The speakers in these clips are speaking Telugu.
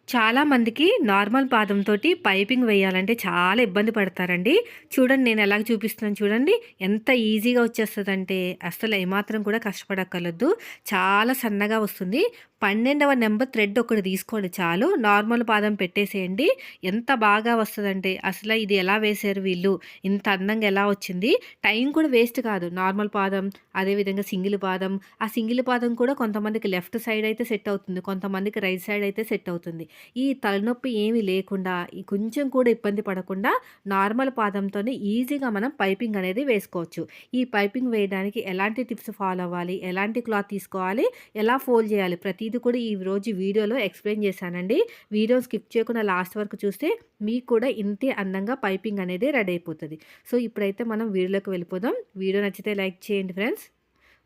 చాలామందికి నార్మల్ పాదంతోటి పైపింగ్ వేయాలంటే చాలా ఇబ్బంది పడతారండి. చూడండి నేను ఎలాగ చూపిస్తున్నాను చూడండి. ఎంత ఈజీగా వచ్చేస్తదంటే అస్సలు ఏమాత్రం కూడా కష్టపడక్కర్లేదు. చాలా సన్నగా వస్తుంది. 12వ నెంబర్ థ్రెడ్ ఒకటి తీసుకోండి చాలు. నార్మల్ పాదం పెట్టేసేయండి. ఎంత బాగా వస్తదంటే అసల ఇది ఎలా వేశారు వీళ్ళు? ఇంత అందంగా ఎలా వచ్చింది? టైం కూడా వేస్ట్ కాదు. నార్మల్ పాదం, అదేవిధంగా సింగిల్ పాదం. ఆ సింగిల్ పాదం కూడా కొంతమందికి లెఫ్ట్ సైడ్ అయితే సెట్ అవుతుంది. కొంతమందికి రైట్ సైడ్ అయితే సెట్ అవుతుంది. ఈ తలనొప్పి ఏమీ లేకుండా, ఈ కొంచెం కూడా ఇబ్బంది పడకుండా నార్మల్ పాదంతోనే ఈజీగా మనం పైపింగ్ అనేది వేసుకోవచ్చు. ఈ పైపింగ్ వేయడానికి ఎలాంటి టిప్స్ ఫాలో అవ్వాలి, ఎలాంటి క్లాత్ తీసుకోవాలి, ఎలా ఫోల్డ్ చేయాలి, ప్రతీది కూడా ఈరోజు వీడియోలో ఎక్స్‌ప్లెయిన్ చేశానండి. వీడియో స్కిప్ చేయకుండా లాస్ట్ వరకు చూస్తే మీకు కూడా ఇంతే అందంగా పైపింగ్ అనేది రెడీ అయిపోతది. సో, ఇప్పుడైతే మనం వీడియోలోకి వెళ్ళిపోదాం. వీడియో నచ్చితే లైక్ చేయండి ఫ్రెండ్స్.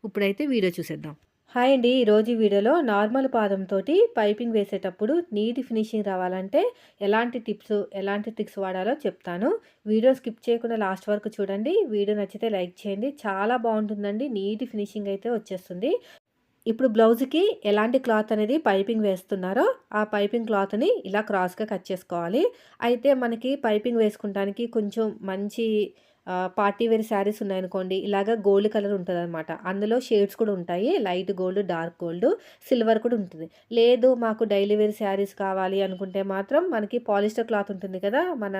ఇప్పుడైతే వీడియో చూసేద్దాం. హాయ్ అండి. ఈరోజు వీడియోలో నార్మల్ పాదంతోటి పైపింగ్ వేసేటప్పుడు నీట్ ఫినిషింగ్ రావాలంటే ఎలాంటి టిప్స్, ఎలాంటి ట్రిక్స్ వాడాలో చెప్తాను. వీడియో స్కిప్ చేయకుండా లాస్ట్ వరకు చూడండి. వీడియో నచ్చితే లైక్ చేయండి. చాలా బాగుంటుందండి. నీట్ ఫినిషింగ్ అయితే వచ్చేస్తుంది. ఇప్పుడు బ్లౌజ్‌కి ఎలాంటి క్లాత్ అనేది పైపింగ్ వేస్తున్నారో, ఆ పైపింగ్ క్లాత్‌ని ఇలా క్రాస్‌గా కట్ చేసుకోవాలి. అయితే మనకి పైపింగ్ వేసుకుంటానికి కొంచెం మంచి పార్టీ వేర్ శారీస్ ఉన్నాయనుకోండి, ఇలాగ గోల్డ్ కలర్ ఉంటదనమాట. అందులో షేడ్స్ కూడా ఉంటాయి. Light gold, dark gold, silver కూడా ఉంటుంది. లేదు మాకు డైలీ వేర్ శారీస్ కావాలి అనుకుంటే మాత్రం మనకి పాలిస్టర్ క్లాత్ ఉంటుంది కదా! మన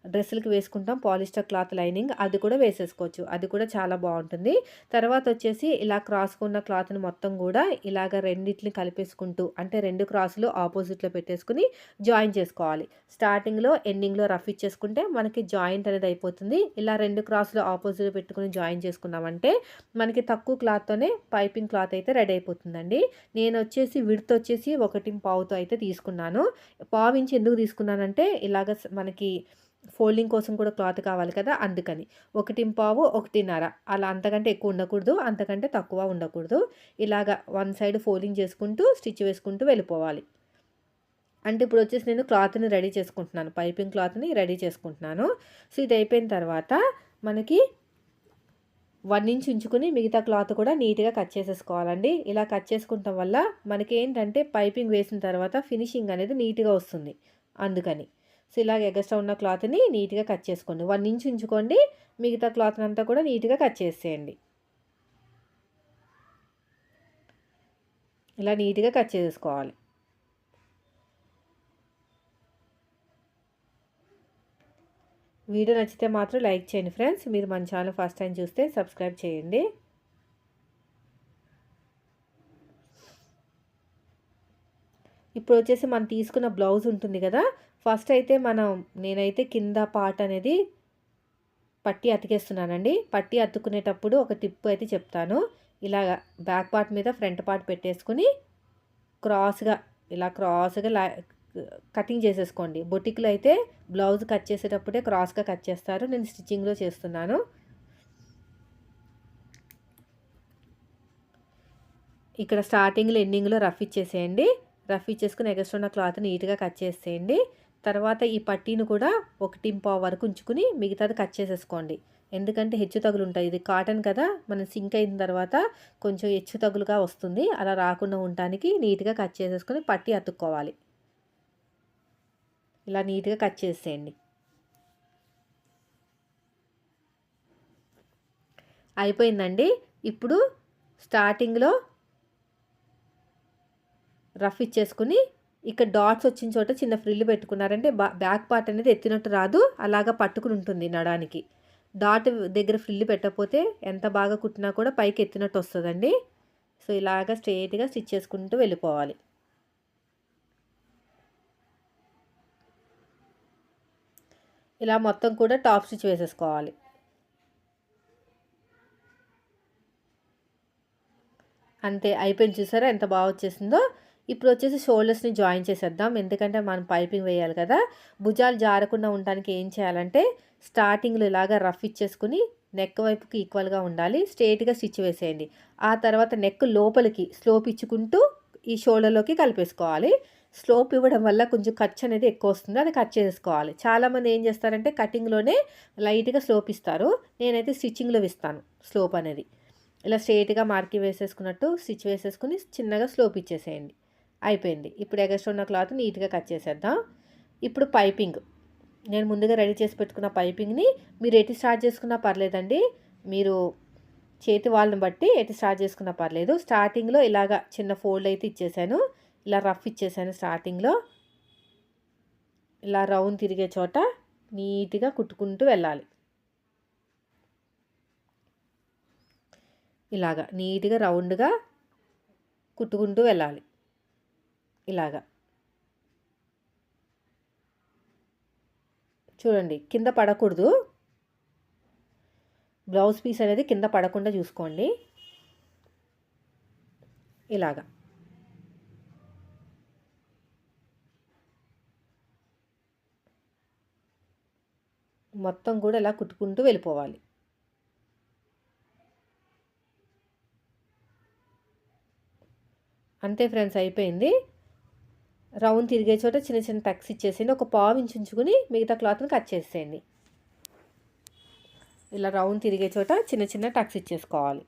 డ్రెస్సులకి వేసుకుంటాం పాలిస్టర్ క్లాత్ లైనింగ్, అది కూడా వేసేసుకోవచ్చు. అది కూడా చాలా బావుంటుంది. తర్వాతొచ్చేసి ఇలా క్రాస్‌గా ఉన్న క్లాత్‌ని మొత్తం గూడా ఇలాగ రెండిటిని కలిపేసుకుంటూ అంటే 2 క్రాసులు ఆపోజిట్‌లో పెట్టేసుకొని జాయిన్ చేసుకోవాలి. స్టార్టింగ్‌లో, ఎండింగ్‌లో రఫ్ ఇచ్చేసుకుంటే మనకి జాయింట్ అనేది అయిపోతుంది. ఇలా 2 క్రాసులు ఆపోజిట్ పెట్టుకొని జాయిన్ చేసుకున్నామంటే మనకి తక్కువ క్లాత్‌తోనే పైపింగ్ క్లాత్ అయితే రెడీ అయిపోతుందండి. నేనొచ్చేసి విడ్త్ వచ్చేసి 1.5తో అయితే తీసుకున్నాను. పావించి ఎందుకు తీసుకున్నానంటే ఇలాగ మనకి ఫోల్డింగ్ కోసం కూడా క్లాత్ కావాలి కదా! అందుకని. 1.5, 1.5 అలా అంతకంటే ఎక్కువ ఉండకూడదు. అంతకంటే తక్కువ ఉండకూడదు. ఇలాగ వన్ సైడ్ ఫోల్డింగ్ చేసుకుంటూ స్టిచ్ వేసుకుంటూ వెళ్ళిపోవాలి. అంటే ఇప్పుడొచ్చేసి నేను క్లాత్‌ని రెడీ చేసుకుంటున్నాను. పైపింగ్ క్లాత్‌ని రెడీ చేసుకుంటున్నాను. సో, ఇది అయిపోయిన తర్వాత మనకి 1 ఇంచ్ ఉంచుకొని మిగతా క్లాత్ కూడా నీట్‌గా కట్ చేసేసుకోవాలండి. ఇలా కట్ చేసుకుంటం వల్ల మనకేంటంటే పైపింగ్ వేసిన తర్వాత ఫినిషింగ్ అనేది నీట్‌గా వస్తుంది. అందుకని. సో, ఇలాగ ఎగస్ట్రా ఉన్న క్లాత్‌ని నీట్‌గా కట్ చేసుకోండి. 1 ఇంచ్ ఉంచుకోండి. మిగతా క్లాత్‌నంతా కూడా నీట్‌గా కట్ చేసేయండి. ఇలా నీట్‌గా కట్ చేసేసుకోవాలి. వీడియో నచ్చితే మాత్రం లైక్ చేయండి ఫ్రెండ్స్. మీరు మన ఛానల్ ఫస్ట్ టైం చూస్తే సబ్స్క్రైబ్ చేయండి. ఇప్పుడు వచ్చేసి మనం తీసుకున్న బ్లౌజ్ ఉంటుంది కదా! ఫస్ట్ అయితే నేనైతే కింద పార్ట్ అనేది పట్టీ అతికేస్తున్నానండి. పట్టీ అతుక్కునేటప్పుడు ఒక టిప్ అయితే చెప్తాను. ఇలాగ బ్యాక్ పార్ట్ మీద ఫ్రంట్ పార్ట్ పెట్టేసుకొని క్రాస్‌గా ఇలా క్రాస్‌గా కటింగ్ చేసేసుకోండి. బొటిక్‌లో అయితే బ్లౌజ్ కట్ చేసేటప్పుడే క్రాస్‌గా కట్ చేస్తారు. నేను స్టిచ్చింగ్‌లో చేస్తున్నాను. ఇక్కడ స్టార్టింగ్‌లో, ఎండింగ్‌లో రఫ్ ఇచ్చేసేయండి. రఫ్ ఇచ్చేసుకొని ఎగస్ట్రా ఉన్న క్లాత్ నీట్‌గా కట్ చేసేయండి. తర్వాత ఈ పట్టీని కూడా 1.5 వరకు ఉంచుకొని మిగతాది కట్ చేసేసుకోండి. ఎందుకంటే హెచ్చు తగులుంటాయి. ఇది కాటన్ కదా! మనం సింక్ అయిన తర్వాత కొంచెం హెచ్చు తగులుగా వస్తుంది. అలా రాకుండా ఉండటానికి నీట్‌గా కట్ చేసేసుకొని పట్టీ అతుక్కోవాలి. ఇలా నీట్‌గా కట్ చేసేయండి. అయిపోయిందండి. ఇప్పుడు స్టార్టింగ్‌లో రఫ్ ఇచ్చేసుకొని ఇక్కడ డాట్స్ వచ్చిన చోట చిన్న ఫ్రిల్ పెట్టుకున్నారంటే బ్యాక్ పార్ట్ అనేది ఎత్తినట్టు రాదు. అలాగా పట్టుకుని ఉంటుంది నడానికి. డాట్ దగ్గర ఫ్రిల్ పెట్టకపోతే ఎంత బాగా కుట్టినా కూడా పైకి ఎత్తినట్టు వస్తదండి. సో, ఇలాగా స్ట్రెయిట్‌గా స్టిచ్ చేసుకుంటూ వెళ్ళిపోవాలి. ఇలా మొత్తం కూడా టాప్ స్టిచ్ వేసేసుకోవాలి. అంతే అయిపోయింది చూసారా ఎంత బాగా వచ్చేసిందో. ఇప్పుడు వచ్చేసి షోల్డర్స్‌ని జాయిన్ చేసేద్దాం. ఎందుకంటే మనం పైపింగ్ వేయాలి కదా! భుజాలు జారకుండా ఉండడానికి ఏం చేయాలంటే స్టార్టింగ్‌లో ఇలాగా రఫ్ ఇచ్చేసుకొని నెక్ వైపుకి ఈక్వల్‌గా ఉండాలి. స్ట్రెయిట్‌గా స్టిచ్ వేసేయండి. ఆ తర్వాత నెక్ లోపలికి స్లోప్ ఇచ్చుకుంటూ ఈ షోల్డర్‌లోకి కలిపేసుకోవాలి. స్లోప్ ఇవ్వడం వల్ల కొంచెం ఖర్చు అనేది ఎక్కువ వస్తుంది. అది కట్ చేసేసుకోవాలి. చాలామంది ఏం చేస్తారంటే కటింగ్‌లోనే లైట్‌గా స్లోప్ ఇస్తారు. నేనైతే స్టిచ్చింగ్‌లో ఇస్తాను స్లోప్ అనేది. ఇలా స్ట్రెయిట్‌గా మార్కింగ్ వేసేసుకున్నట్టు స్టిచ్ వేసేసుకొని చిన్నగా స్లోప్ ఇచ్చేసేయండి. అయిపోయింది. ఇప్పుడు ఎగస్ట్రా ఉన్న క్లాత్ నీట్‌గా కట్ చేసేద్దాం. ఇప్పుడు పైపింగ్ నేను ముందుగా రెడీ చేసి పెట్టుకున్న పైపింగ్‌ని మీరు ఎటు స్టార్ట్ చేసుకున్నా పర్లేదండి. మీరు చేతి వాళ్ళని బట్టి ఎటు స్టార్ట్ చేసుకున్నా పర్లేదు. స్టార్టింగ్‌లో ఇలాగ చిన్న ఫోల్డ్ అయితే ఇచ్చేసాను. ఇలా రఫ్ ఇచ్చేసాను స్టార్టింగ్‌లో. ఇలా రౌండ్ తిరిగే చోట నీట్‌గా కుట్టుకుంటూ వెళ్ళాలి. ఇలాగ నీట్‌గా రౌండ్‌గా కుట్టుకుంటూ వెళ్ళాలి. ఇలాగ. చూడండి కింద పడకూడదు. బ్లౌజ్ పీస్ అనేది కింద పడకుండా చూసుకోండి. ఇలాగ. మొత్తం కూడా ఇలా కుట్టుకుంటూ వెళ్ళిపోవాలి. అంతే ఫ్రెండ్స్ అయిపోయింది. రౌండ్ తిరిగే చోట చిన్న చిన్న టక్స్ ఇచ్చేసేయండి. ఒక పావు ఇంచు ఉంచుకుని మిగతా క్లాత్‌ని కట్ చేసేయండి. ఇలా రౌండ్ తిరిగే చోట చిన్న చిన్న టక్స్ ఇచ్చేసుకోవాలి.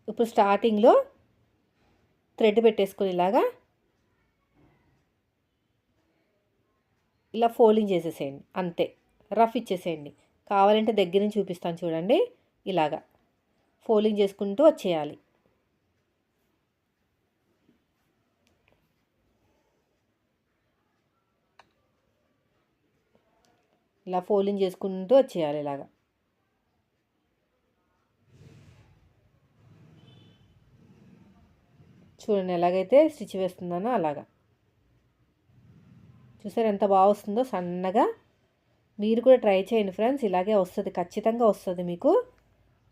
ఇప్పుడు స్టార్టింగ్‌లో థ్రెడ్ పెట్టేసుకొని ఇలాగా ఇలా ఫోల్డింగ్ చేసేసేయండి. అంతే. రఫ్ ఇచ్చేసేయండి. కావాలంటే దగ్గర నుంచి చూపిస్తాను చూడండి. ఇలాగా ఫోల్డింగ్ చేసుకుంటూ వచ్చేయాలి. ఇలా ఫోల్డింగ్ చేసుకుంటూ వచ్చేయాలి ఇలాగా. చూడండి ఎలాగైతే స్టిచ్ వేస్తున్నానో అలాగా. చూసారు ఎంత బాగా వస్తుందో సన్నగా. మీరు కూడా ట్రై చేయండి ఫ్రెండ్స్. ఇలాగే వస్తుంది, ఖచ్చితంగా వస్తుంది మీకు.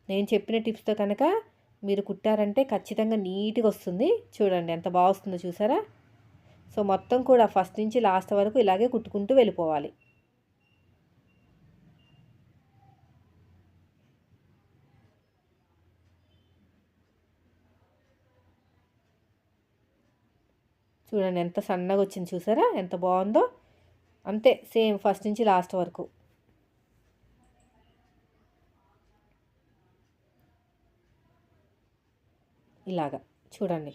నేను చెప్పిన టిప్స్తో కనుక మీరు కుట్టారంటే ఖచ్చితంగా నీట్గా వస్తుంది. చూడండి ఎంత బాగా వస్తుందో చూసారా. సో మొత్తం కూడా ఫస్ట్ నుంచి లాస్ట్ వరకు ఇలాగే కుట్టుకుంటూ వెళ్ళిపోవాలి. చూడండి ఎంత సన్నగా వచ్చింది చూసారా, ఎంత బాగుందో. అంతే సేమ్ ఫస్ట్ నుంచి లాస్ట్ వరకు. ఇలాగా చూడండి.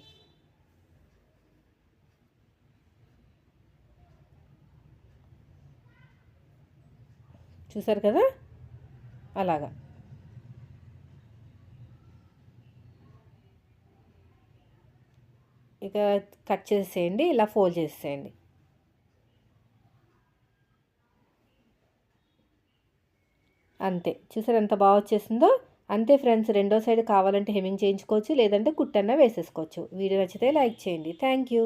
చూసారు కదా అలాగా. ఇక కట్ చేసేయండి, ఇలా ఫోల్డ్ చేసేయండి. అంతే చూసారు ఎంత బాగా వచ్చేసిందో. అంతే ఫ్రెండ్స్, రెండో సైడ్ కావాలంటే హెమ్మింగ్ చేయించుకోవచ్చు, లేదంటే కుట్టన్నా వేసేసుకోవచ్చు. వీడియో నచ్చితే లైక్ చేయండి. Thank you.